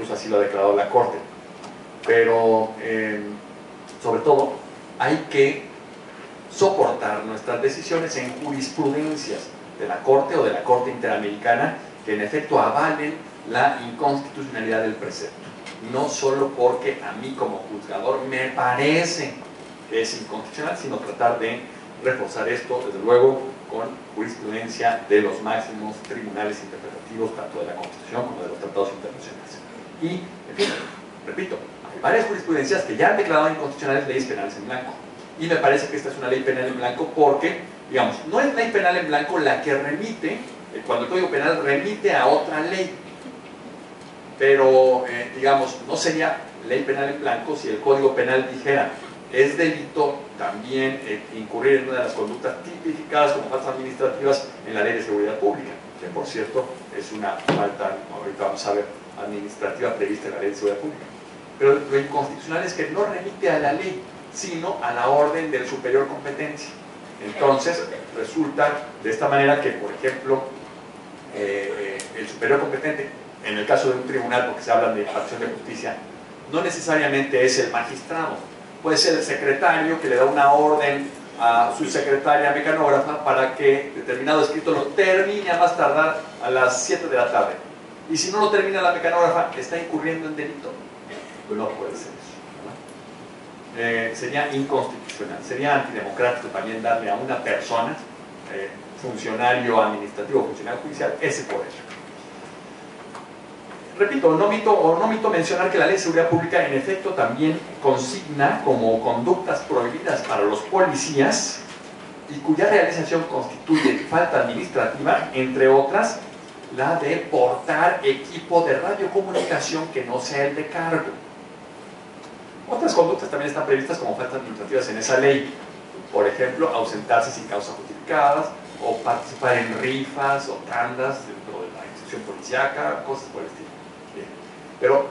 incluso así lo ha declarado la Corte. Pero, sobre todo, hay que soportar nuestras decisiones en jurisprudencias de la Corte o de la Corte Interamericana que en efecto avalen la inconstitucionalidad del precepto. No solo porque a mí como juzgador me parece que es inconstitucional, sino tratar de reforzar esto, desde luego, con jurisprudencia de los máximos tribunales interpretativos, tanto de la Constitución como de los tratados internacionales. Y, en fin, repito, hay varias jurisprudencias que ya han declarado inconstitucionales leyes penales en blanco. Y me parece que esta es una ley penal en blanco porque, digamos, no es ley penal en blanco la que remite, cuando el Código Penal remite a otra ley. Pero, digamos, no sería ley penal en blanco si el Código Penal dijera es delito también incurrir en una de las conductas tipificadas como faltas administrativas en la Ley de Seguridad Pública, que por cierto es una falta, ahorita vamos a ver, administrativa prevista en la Ley de Seguridad Pública. Pero lo inconstitucional es que no remite a la ley, sino a la orden del superior competencia. Entonces, resulta de esta manera que, por ejemplo, el superior competente, en el caso de un tribunal, porque se habla de acción de justicia, no necesariamente es el magistrado, puede ser el secretario que le da una orden a su secretaria mecanógrafa para que determinado escrito lo termine a más tardar a las 7 de la tarde. Y si no lo termina la mecanógrafa, está incurriendo en delito. Pues no puede ser eso. Sería inconstitucional, sería antidemocrático también darle a una persona, funcionario administrativo, funcionario judicial, ese poder. Repito, no omito mencionar que la Ley de Seguridad Pública en efecto también consigna como conductas prohibidas para los policías y cuya realización constituye falta administrativa, entre otras, la de portar equipo de radiocomunicación que no sea el de cargo. Otras conductas también están previstas como faltas administrativas en esa ley. Por ejemplo, ausentarse sin causas justificadas o participar en rifas o tandas dentro de la institución policíaca, cosas por el estilo. Bien. Pero,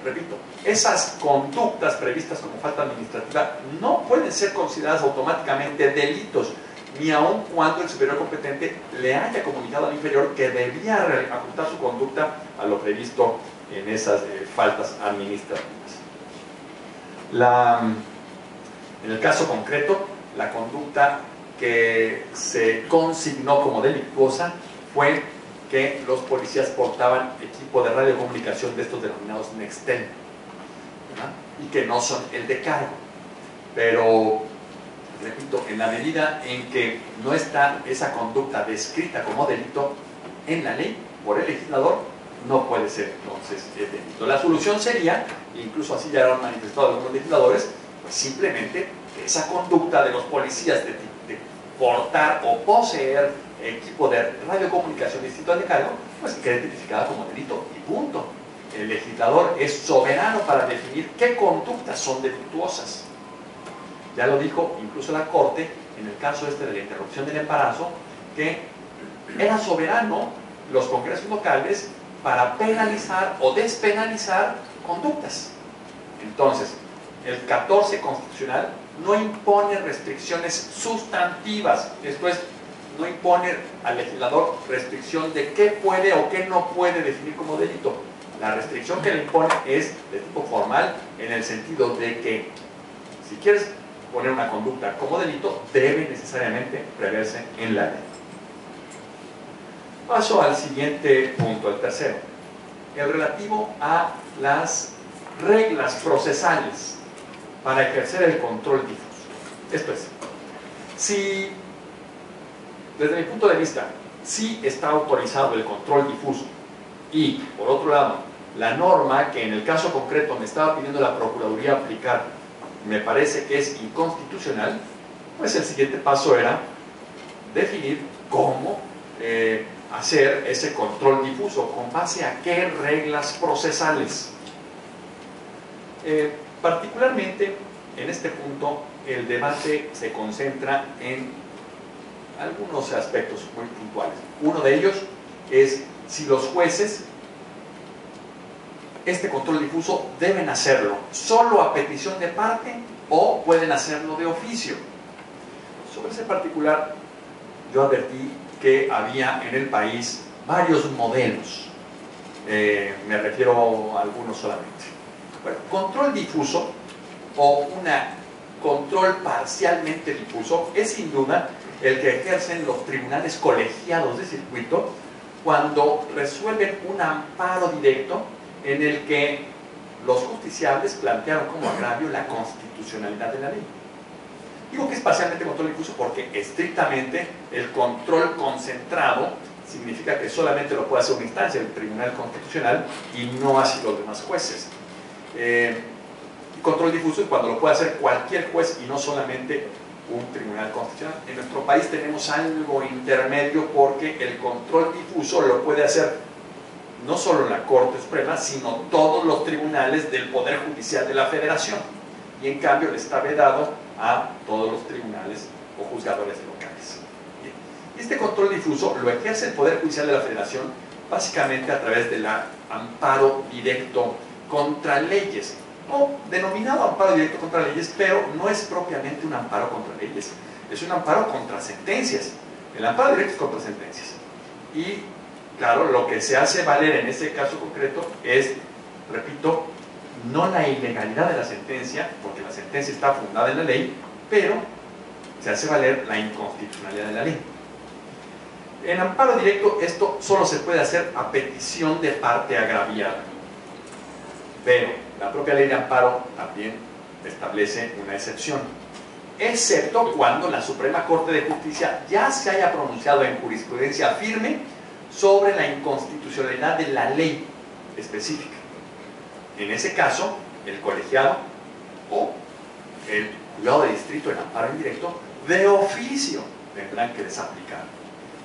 repito, esas conductas previstas como falta administrativa no pueden ser consideradas automáticamente delitos, ni aun cuando el superior competente le haya comunicado al inferior que debía ajustar su conducta a lo previsto en esas faltas administrativas. En el caso concreto, la conducta que se consignó como delictuosa fue que los policías portaban equipo de radiocomunicación de estos denominados Nextel, ¿verdad? Y que no son el de cargo. Pero, repito, en la medida en que no está esa conducta descrita como delito en la ley por el legislador, no puede ser entonces delito. La solución sería, incluso así ya lo han manifestado algunos legisladores, pues simplemente que esa conducta de los policías de portar o poseer equipo de radiocomunicación distinto al de cargo, pues quede tipificada como delito y punto. El legislador es soberano para definir qué conductas son delictuosas. Ya lo dijo incluso la Corte en el caso de la interrupción del embarazo, que era soberano los congresos locales para penalizar o despenalizar conductas. Entonces, el 14 constitucional no impone restricciones sustantivas, esto es, no impone al legislador restricción de qué puede o qué no puede definir como delito. La restricción que le impone es de tipo formal, en el sentido de que si quieres poner una conducta como delito, debe necesariamente preverse en la ley. Paso al siguiente punto, el tercero, el relativo a las reglas procesales para ejercer el control difuso. Esto es, si, desde mi punto de vista, sí está autorizado el control difuso y, por otro lado, la norma que en el caso concreto me estaba pidiendo la Procuraduría aplicar me parece que es inconstitucional, pues el siguiente paso era definir cómo hacer ese control difuso, con base a qué reglas procesales. Particularmente en este punto el debate se concentra en algunos aspectos muy puntuales. Uno de ellos es si los jueces este control difuso deben hacerlo solo a petición de parte o pueden hacerlo de oficio. Sobre ese particular yo advertí que había en el país varios modelos. Me refiero a algunos solamente. Bueno, control difuso o control parcialmente difuso es sin duda el que ejercen los tribunales colegiados de circuito cuando resuelven un amparo directo en el que los justiciables plantearon como agravio la constitucionalidad de la ley. Digo que es parcialmente control difuso porque estrictamente el control concentrado significa que solamente lo puede hacer una instancia, el Tribunal Constitucional, y no así los demás jueces. Control difuso es cuando lo puede hacer cualquier juez y no solamente un Tribunal Constitucional. En nuestro país tenemos algo intermedio porque el control difuso lo puede hacer no solo la Corte Suprema, sino todos los tribunales del Poder Judicial de la Federación. Y en cambio le está vedado a todos los tribunales o juzgadores locales. Bien. Este control difuso lo ejerce el Poder Judicial de la Federación básicamente a través del amparo directo contra leyes, o denominado amparo directo contra leyes, pero no es propiamente un amparo contra leyes, es un amparo contra sentencias. El amparo directo es contra sentencias. Y claro, lo que se hace valer en este caso concreto es, repito, no la ilegalidad de la sentencia, porque la sentencia está fundada en la ley, pero se hace valer la inconstitucionalidad de la ley. En amparo directo esto solo se puede hacer a petición de parte agraviada, pero la propia ley de amparo también establece una excepción, excepto cuando la Suprema Corte de Justicia ya se haya pronunciado en jurisprudencia firme sobre la inconstitucionalidad de la ley específica. En ese caso, el colegiado o el juzgado de distrito en amparo indirecto de oficio tendrán que desaplicar.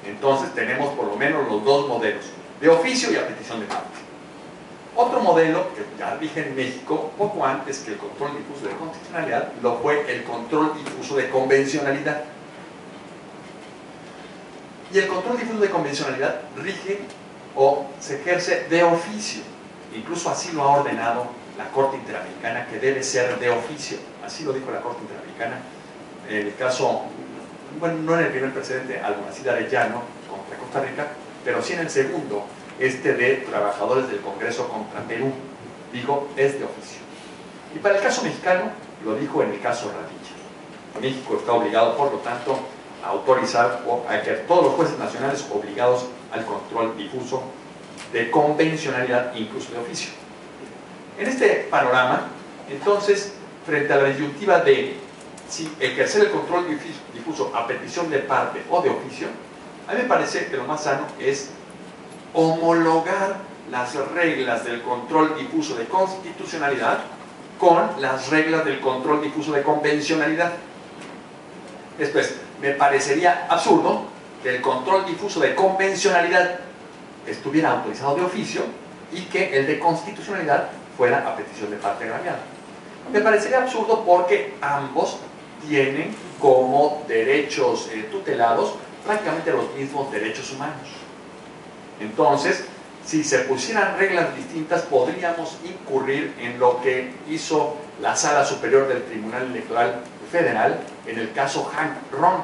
Entonces tenemos por lo menos los dos modelos, de oficio y a petición de parte. Otro modelo que ya dije en México, poco antes que el control difuso de constitucionalidad, lo fue el control difuso de convencionalidad. Y el control difuso de convencionalidad rige o se ejerce de oficio. Incluso así lo ha ordenado la Corte Interamericana, que debe ser de oficio. Así lo dijo la Corte Interamericana. En el caso, bueno, no en el primer precedente, Alguacil Arellano contra Costa Rica, pero sí en el segundo, de trabajadores del Congreso contra Perú. Dijo, es de oficio. Y para el caso mexicano, lo dijo en el caso Radilla. México está obligado, por lo tanto, a autorizar o a que todos los jueces nacionales obligados al control difuso de convencionalidad, incluso de oficio. En este panorama, entonces, frente a la disyuntiva de si ejercer el control difuso a petición de parte o de oficio, a mí me parece que lo más sano es homologar las reglas del control difuso de constitucionalidad con las reglas del control difuso de convencionalidad. Después, me parecería absurdo que el control difuso de convencionalidad estuviera autorizado de oficio y que el de constitucionalidad fuera a petición de parte agraviada. Me parecería absurdo porque ambos tienen como derechos tutelados prácticamente los mismos derechos humanos. Entonces, si se pusieran reglas distintas, podríamos incurrir en lo que hizo la Sala Superior del Tribunal Electoral Federal en el caso Hank Ron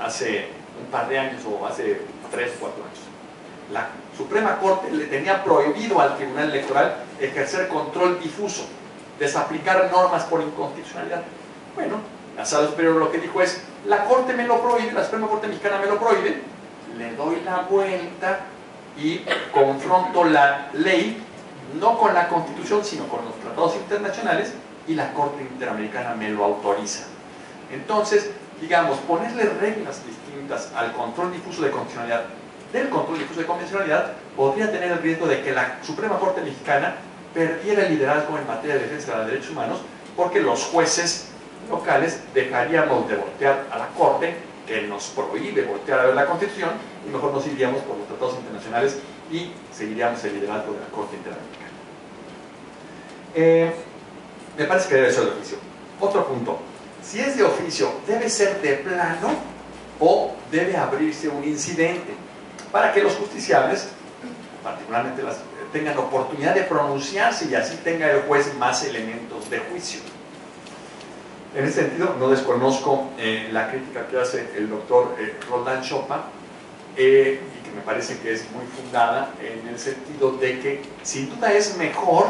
hace un par de años, o hace 3 o 4 años. La Suprema Corte le tenía prohibido al Tribunal Electoral ejercer control difuso, desaplicar normas por inconstitucionalidad. Bueno, la Sala Superior lo que dijo es, la Corte me lo prohíbe, la Suprema Corte Mexicana me lo prohíbe, le doy la vuelta y confronto la ley, no con la Constitución, sino con los tratados internacionales, y la Corte Interamericana me lo autoriza. Entonces, digamos, ponerle reglas distintas al control difuso de constitucionalidad del control difuso de convencionalidad podría tener el riesgo de que la Suprema Corte Mexicana perdiera el liderazgo en materia de defensa de los derechos humanos, porque los jueces locales dejaríamos de voltear a la Corte, que nos prohíbe voltear a ver la Constitución, y mejor nos iríamos por los tratados internacionales y seguiríamos el liderazgo de la Corte Interamericana. Me parece que debe ser de oficio. Otro punto, si es de oficio, ¿debe ser de plano o debe abrirse un incidente para que los justiciables, particularmente tengan oportunidad de pronunciarse y así tenga el juez más elementos de juicio? En ese sentido, no desconozco la crítica que hace el doctor Roldán Chopin, y que me parece que es muy fundada en el sentido de que sin duda es mejor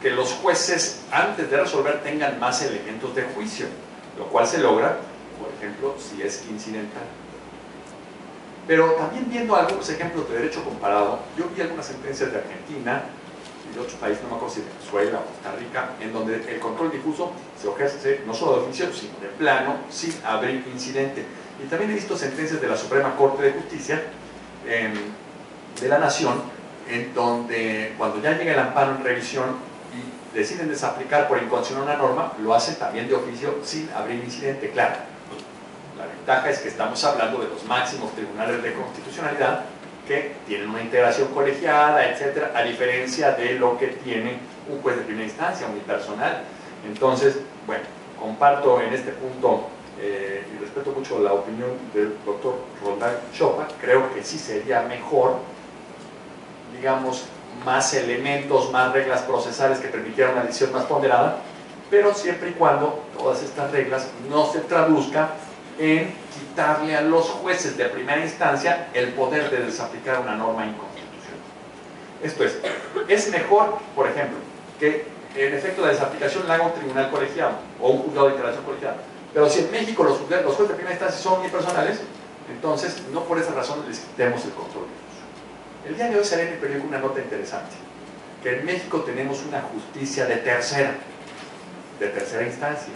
que los jueces antes de resolver tengan más elementos de juicio, lo cual se logra, por ejemplo, si es incidental. Pero también viendo algunos ejemplos de derecho comparado, yo vi algunas sentencias de Argentina y de otros países, no me acuerdo si de Venezuela o Costa Rica, en donde el control difuso se ejerce no solo de oficio, sino de plano, sin abrir incidente. Y también he visto sentencias de la Suprema Corte de Justicia de la Nación, en donde cuando ya llega el amparo en revisión y deciden desaplicar por inconstitucional una norma, lo hacen también de oficio sin abrir incidente. Claro, la ventaja es que estamos hablando de los máximos tribunales de constitucionalidad que tienen una integración colegiada, etcétera, a diferencia de lo que tiene un juez de primera instancia, unipersonal. Entonces, bueno, comparto en este punto y respeto mucho la opinión del doctor Roldán Chopa. Creo que sí sería mejor, digamos, más elementos, más reglas procesales que permitieran una decisión más ponderada, pero siempre y cuando todas estas reglas no se traduzcan en quitarle a los jueces de primera instancia el poder de desaplicar una norma inconstitucional. Esto es mejor, por ejemplo, que en efecto la desaplicación la haga un tribunal colegiado o un juzgado de integración colegiada. Pero si en México los jueces de primera instancia son unipersonales, entonces no por esa razón les quitemos el control. El día de hoy sale en el periódico una nota interesante, que en México tenemos una justicia de tercera instancia.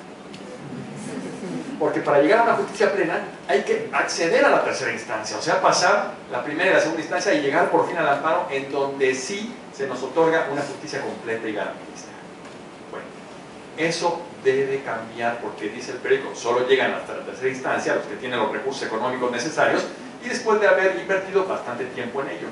Porque para llegar a una justicia plena hay que acceder a la tercera instancia, o sea, pasar la primera y la segunda instancia y llegar por fin al amparo, en donde sí se nos otorga una justicia completa y garantista. Bueno, eso debe cambiar, porque dice el periódico, solo llegan hasta la tercera instancia los que tienen los recursos económicos necesarios y después de haber invertido bastante tiempo en ello.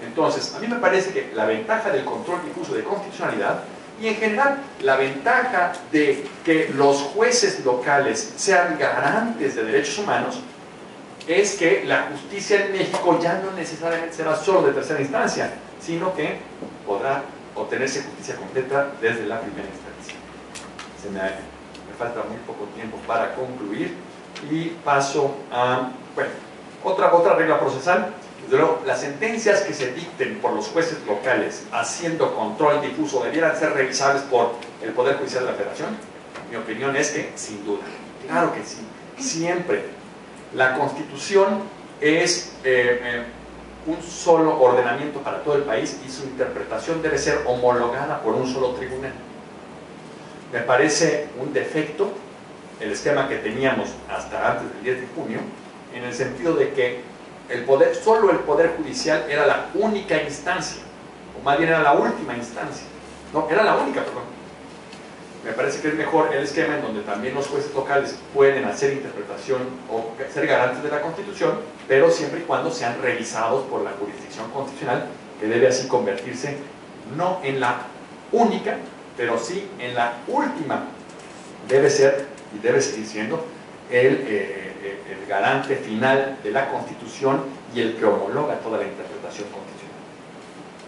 Entonces, a mí me parece que la ventaja del control difuso de constitucionalidad y en general la ventaja de que los jueces locales sean garantes de derechos humanos es que la justicia en México ya no necesariamente será solo de tercera instancia, sino que podrá obtenerse justicia completa desde la primera instancia. Me falta muy poco tiempo para concluir y paso a, bueno, otra regla procesal. Desde luego, las sentencias que se dicten por los jueces locales haciendo control difuso debieran ser revisables por el Poder Judicial de la Federación. Mi opinión es que, sin duda, claro que sí, siempre. La Constitución es un solo ordenamiento para todo el país y su interpretación debe ser homologada por un solo tribunal. Me parece un defecto el esquema que teníamos hasta antes del 10 de junio, en el sentido de que solo el Poder Judicial era la única instancia, o más bien era la última instancia. No, era la única, perdón. Me parece que es mejor el esquema en donde también los jueces locales pueden hacer interpretación o ser garantes de la Constitución, pero siempre y cuando sean revisados por la jurisdicción constitucional, que debe así convertirse no en la única, pero sí en la última. Debe ser y debe seguir siendo el garante final de la Constitución y el que homologa toda la interpretación constitucional.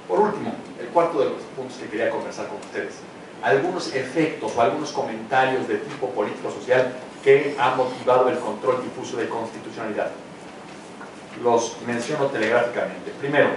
Por último, el cuarto de los puntos que quería conversar con ustedes, algunos efectos o algunos comentarios de tipo político-social que ha motivado el control difuso de constitucionalidad. Los menciono telegráficamente. Primero,